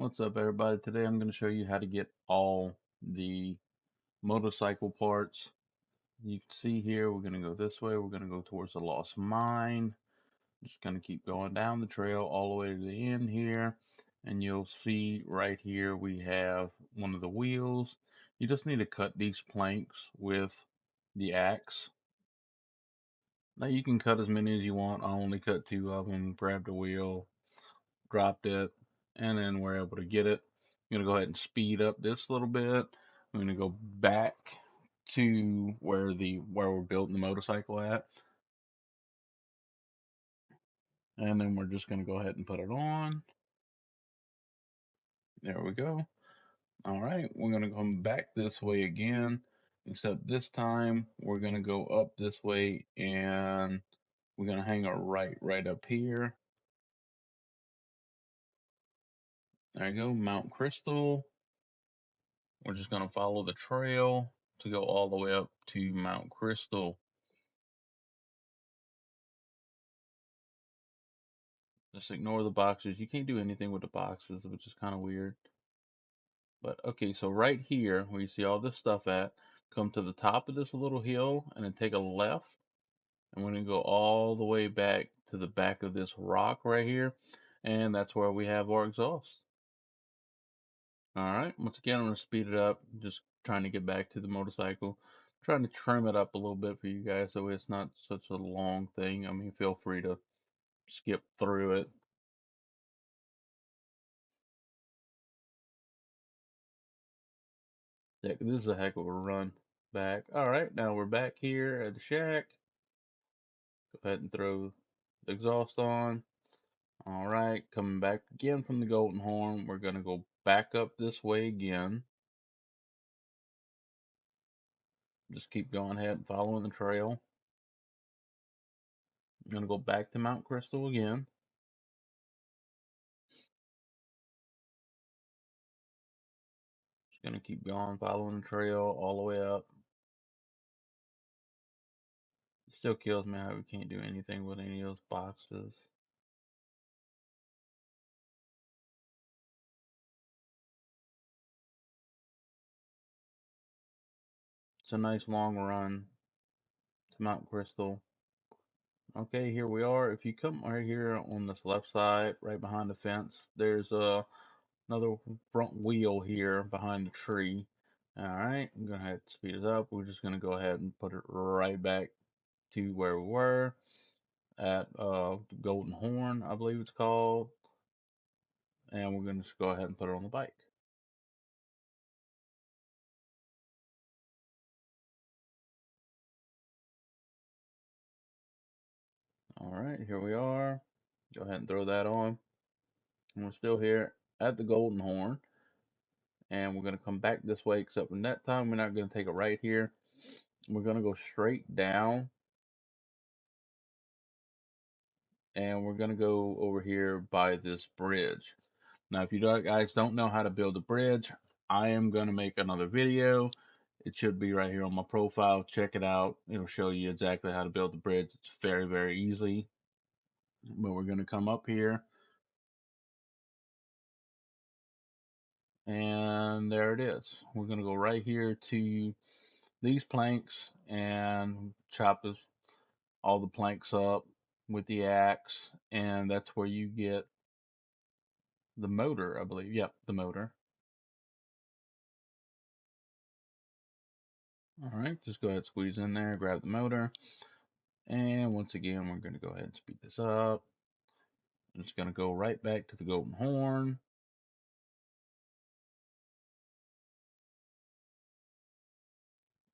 What's up, everybody? Today I'm going to show you how to get all the motorcycle parts. You can see here, we're going to go this way. We're going to go towards the Lost Mine. Just going to keep going down the trail all the way to the end here. And you'll see right here we have one of the wheels. You just need to cut these planks with the axe. Now you can cut as many as you want. I only cut two of them, grabbed the wheel, dropped it, and then we're able to get it. I'm going to go ahead and speed up this a little bit. I'm going to go back to where we're building the motorcycle at. And then we're just going to go ahead and put it on. There we go. All right, we're going to come back this way again, except this time we're going to go up this way and we're going to hang a right up here. There you go, Mount Crystal. We're just going to follow the trail to go all the way up to Mount Crystal. Just ignore the boxes. You can't do anything with the boxes, which is kind of weird. But okay, so right here, where you see all this stuff at, come to the top of this little hill and then take a left. And we're going to go all the way back to the back of this rock right here. And that's where we have our exhaust. All right, once again, I'm going to speed it up. Just trying to get back to the motorcycle. Trying to trim it up a little bit for you guys so it's not such a long thing. I mean, feel free to skip through it. Yeah, this is a heck of a run back. All right, now we're back here at the shack. Go ahead and throw the exhaust on. All right, coming back again from the Golden Horn. We're going to go back up this way again. Just keep going ahead and following the trail. I'm going to go back to Mount Crystal again. Just going to keep going, following the trail all the way up. It still kills me how we can't do anything with any of those boxes. It's a nice long run to Mount Crystal. Okay, here we are. If you come right here on this left side, right behind the fence, there's another front wheel here behind the tree. All right, I'm gonna have to speed it up. We're just gonna go ahead and put it right back to where we were at Golden Horn, I believe it's called. And we're gonna just go ahead and put it on the bike. All right, here we are. Go ahead and throw that on. And we're still here at the Golden Horn. And we're going to come back this way, except for that time we're not going to take it right here. We're going to go straight down. And we're going to go over here by this bridge. Now, if you guys don't know how to build a bridge, I am going to make another video. It should be right here on my profile. Check it out. It'll show you exactly how to build the bridge. It's very, very easy. But we're going to come up here. And there it is. We're going to go right here to these planks and chop all the planks up with the axe. And that's where you get the motor, I believe. Yep, the motor. All right, just go ahead, squeeze in there, grab the motor. And once again, we're going to go ahead and speed this up. I'm just going to go right back to the Golden Horn.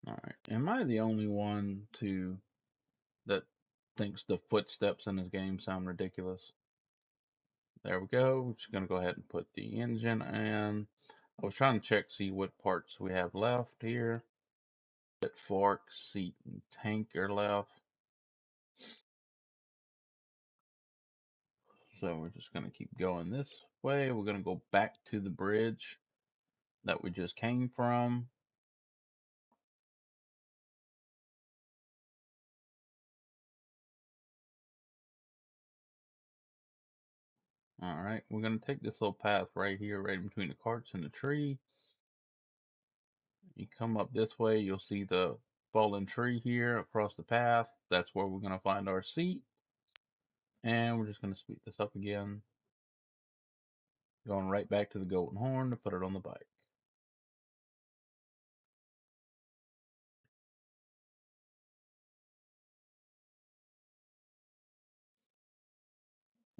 All right, am I the only one that thinks the footsteps in this game sound ridiculous? There we go. We're just going to go ahead and put the engine in. I was trying to check, see what parts we have left here. Fork, seat, and tank are left. So we're just going to keep going this way. We're going to go back to the bridge that we just came from. All right, we're going to take this little path right here, right in between the carts and the tree. You come up this way, you'll see the fallen tree here across the path. That's where we're going to find our seat. And we're just going to speed this up again. Going right back to the golden horn to put it on the bike.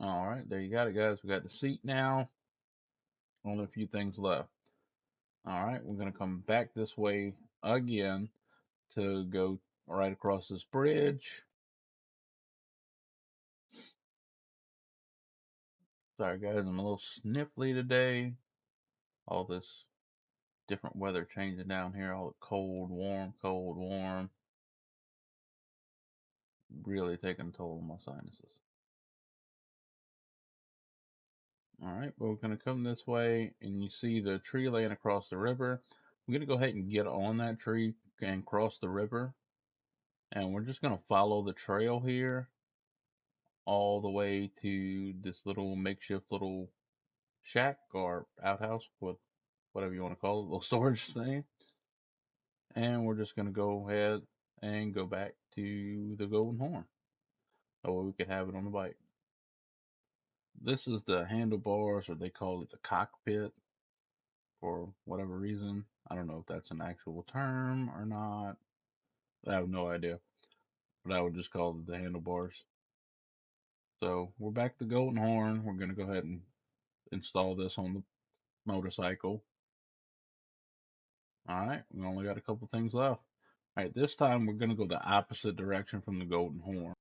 All right, there you got it, guys. We got the seat now. Only a few things left. All right, we're going to come back this way again to go right across this bridge. Sorry, guys, I'm a little sniffly today. All this different weather changing down here. All the cold, warm, cold, warm. Really taking a toll on my sinuses. All right, but we're going to come this way, and you see the tree laying across the river. We're going to go ahead and get on that tree and cross the river. And we're just going to follow the trail here all the way to this little makeshift little shack or outhouse, whatever you want to call it, little storage thing. And we're just going to go ahead and go back to the Golden Horn. That way we could have it on the bike. This is the handlebars, or they call it the cockpit for whatever reason. I don't know if that's an actual term or not. I have no idea. But I would just call it the handlebars. So we're back to Golden Horn. We're going to go ahead and install this on the motorcycle. All right, we only got a couple things left. All right, this time we're going to go the opposite direction from the Golden Horn.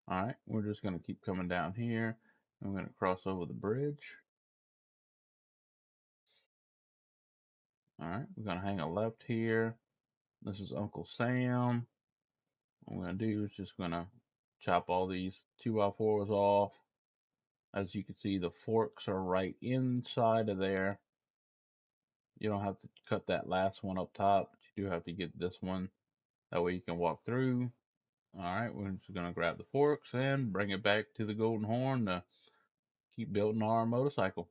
All right, we're just going to keep coming down here. And we're going to cross over the bridge. All right, we're going to hang a left here. This is Uncle Sam. What we're going to do is just going to chop all these 2x4s off. As you can see, the forks are right inside of there. You don't have to cut that last one up top, but you do have to get this one. That way you can walk through. All right, we're just going to grab the forks and bring it back to the Golden Horn to keep building our motorcycle.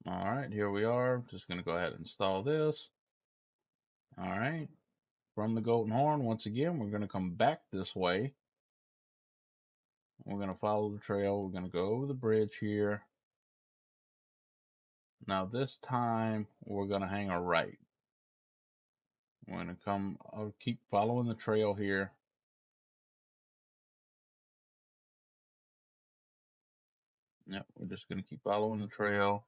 All right, here we are. Just going to go ahead and install this. All right, from the Golden Horn, once again, we're going to come back this way. We're going to follow the trail. We're going to go over the bridge here. Now this time, we're going to hang a right. We're going to I'll keep following the trail here. Yep, we're just going to keep following the trail.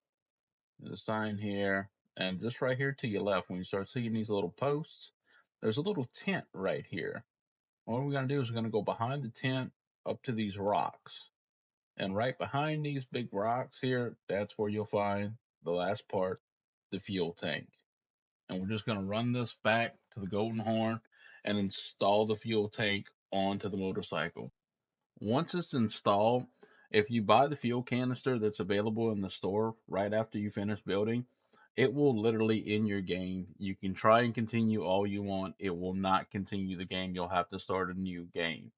There's a sign here. And just right here to your left, when you start seeing these little posts, there's a little tent right here. What we're going to do is we're going to go behind the tent up to these rocks. And right behind these big rocks here, that's where you'll find the last part, the fuel tank. And we're just going to run this back to the Golden Horn and install the fuel tank onto the motorcycle. Once it's installed, if you buy the fuel canister that's available in the store right after you finish building, it will literally end your game. You can try and continue all you want. It will not continue the game. You'll have to start a new game.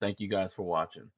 Thank you guys for watching.